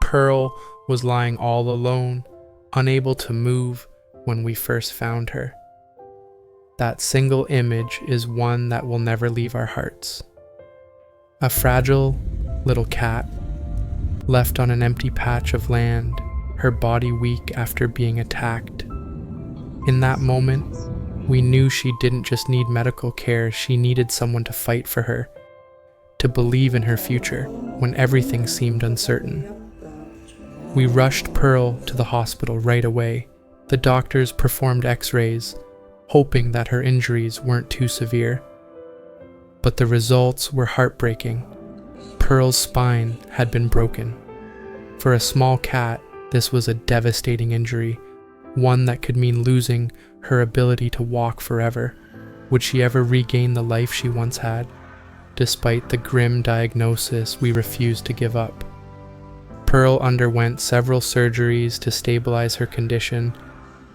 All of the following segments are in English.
Pearl was lying all alone, unable to move when we first found her. That single image is one that will never leave our hearts. A fragile little cat, left on an empty patch of land, her body weak after being attacked. In that moment, we knew she didn't just need medical care, she needed someone to fight for her, to believe in her future when everything seemed uncertain. We rushed Pearl to the hospital right away. The doctors performed x-rays, hoping that her injuries weren't too severe. But the results were heartbreaking. Pearl's spine had been broken. For a small cat, this was a devastating injury, one that could mean losing her ability to walk forever. Would she ever regain the life she once had? Despite the grim diagnosis, we refused to give up. Pearl underwent several surgeries to stabilize her condition,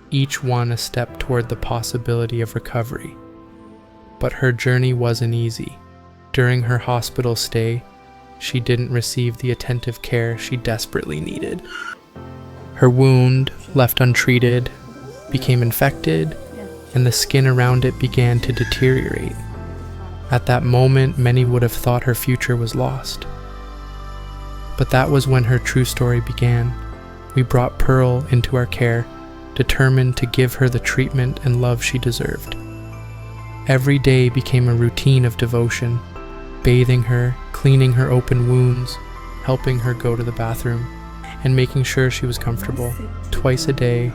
each one a step toward the possibility of recovery. But her journey wasn't easy. During her hospital stay, she didn't receive the attentive care she desperately needed. Her wound, left untreated, became infected, and the skin around it began to deteriorate. At that moment, many would have thought her future was lost. But that was when her true story began. We brought Pearl into our care, determined to give her the treatment and love she deserved. Every day became a routine of devotion, bathing her, cleaning her open wounds, helping her go to the bathroom, and making sure she was comfortable. Twice a day,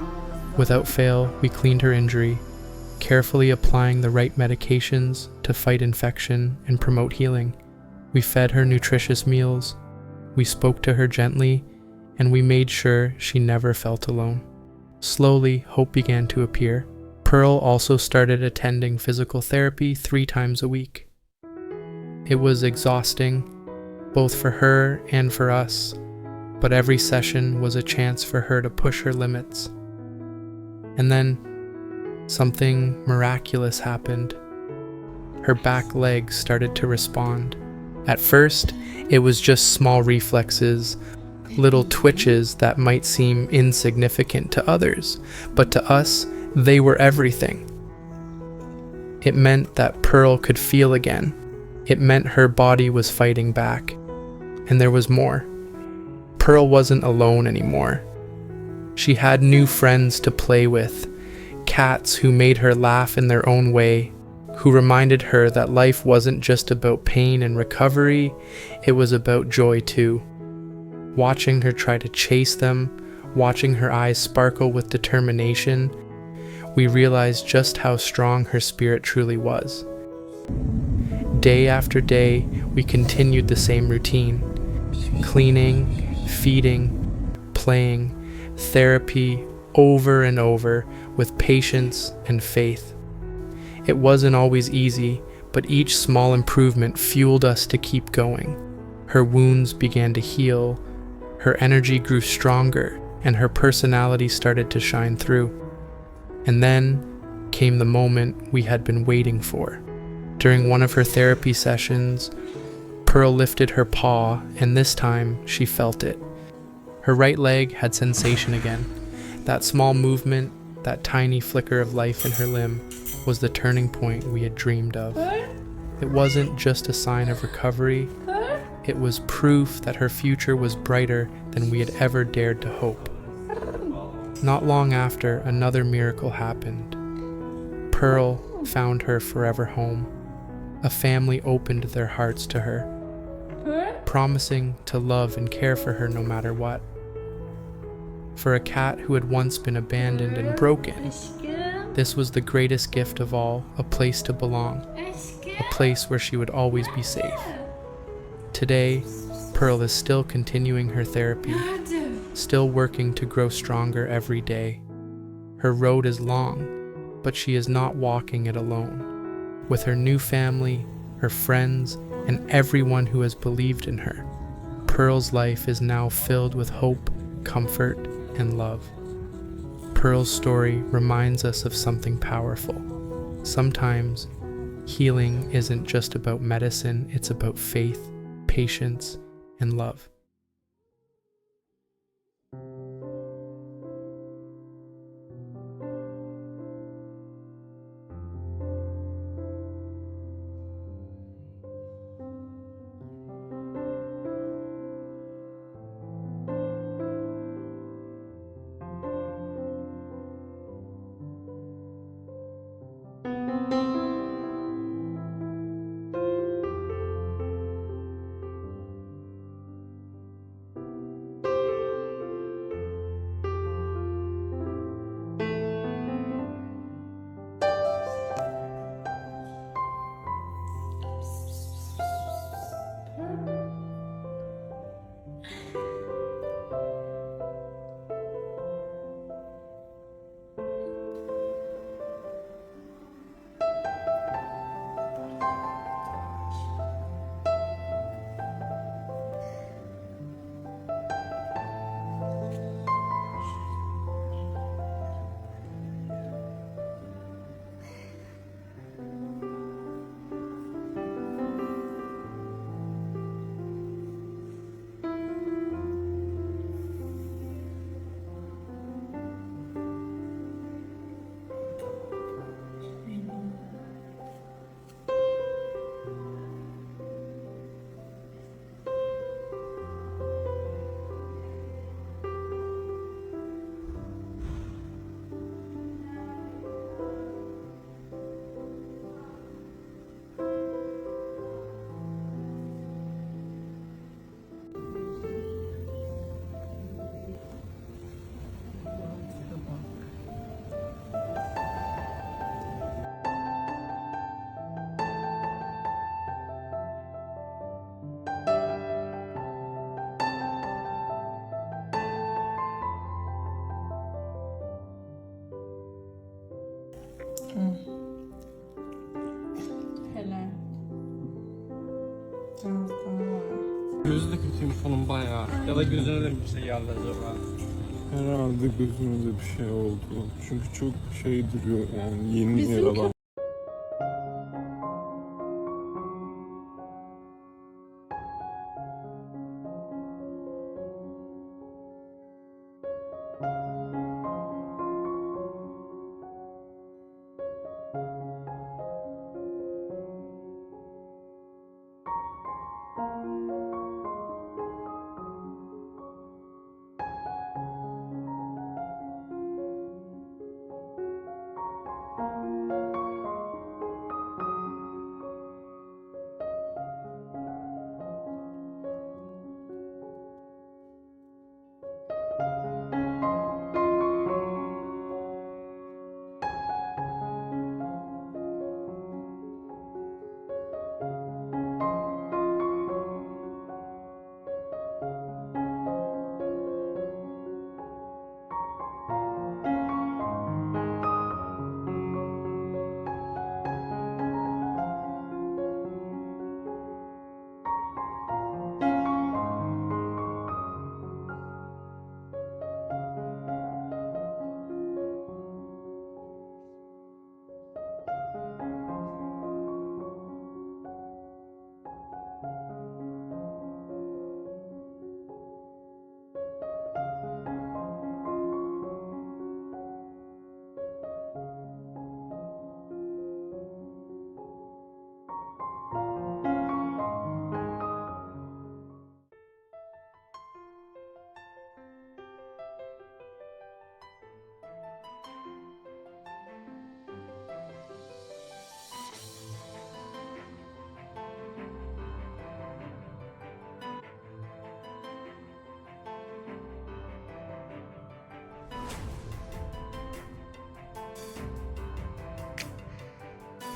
without fail, we cleaned her injury, carefully applying the right medications to fight infection and promote healing. We fed her nutritious meals, we spoke to her gently, and we made sure she never felt alone. Slowly, hope began to appear. Pearl also started attending physical therapy 3 times a week. It was exhausting, both for her and for us, but every session was a chance for her to push her limits. And then, something miraculous happened. Her back legs started to respond. At first, it was just small reflexes, little twitches that might seem insignificant to others, but to us, they were everything. It meant that Pearl could feel again. It meant her body was fighting back. And there was more. Pearl wasn't alone anymore. She had new friends to play with, cats who made her laugh in their own way, who reminded her that life wasn't just about pain and recovery, it was about joy too. Watching her try to chase them, watching her eyes sparkle with determination, we realized just how strong her spirit truly was. Day after day, we continued the same routine: cleaning, feeding, playing, therapy over and over with patience and faith. It wasn't always easy, but each small improvement fueled us to keep going. Her wounds began to heal, her energy grew stronger, and her personality started to shine through. And then came the moment we had been waiting for. During one of her therapy sessions, Pearl lifted her paw, and this time she felt it. Her right leg had sensation again. That small movement, that tiny flicker of life in her limb, was the turning point we had dreamed of. It wasn't just a sign of recovery, it was proof that her future was brighter than we had ever dared to hope. Not long after, another miracle happened. Pearl found her forever home. A family opened their hearts to her, promising to love and care for her no matter what. For a cat who had once been abandoned and broken, this was the greatest gift of all, a place to belong, a place where she would always be safe. Today, Pearl is still continuing her therapy, still working to grow stronger every day. Her road is long, but she is not walking it alone. With her new family, her friends, and everyone who has believed in her, Pearl's life is now filled with hope, comfort, and love. Pearl's story reminds us of something powerful. Sometimes, healing isn't just about medicine, it's about faith, patience, and love. Helal. Biraz daha var. Gözü de kötüymüş onun bayağı. Ya da gözüne de bir şey geldi acaba. Herhalde gözüme de bir şey oldu. Çünkü çok şey duruyor yani yeni yaralan.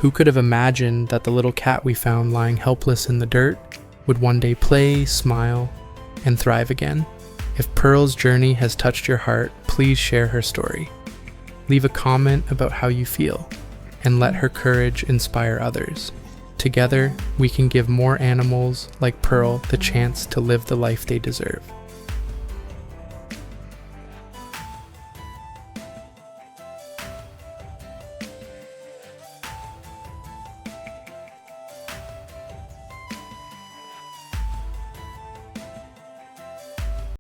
Who could have imagined that the little cat we found lying helpless in the dirt would one day play, smile, and thrive again? If Pearl's journey has touched your heart, please share her story. Leave a comment about how you feel, and let her courage inspire others. Together, we can give more animals like Pearl the chance to live the life they deserve.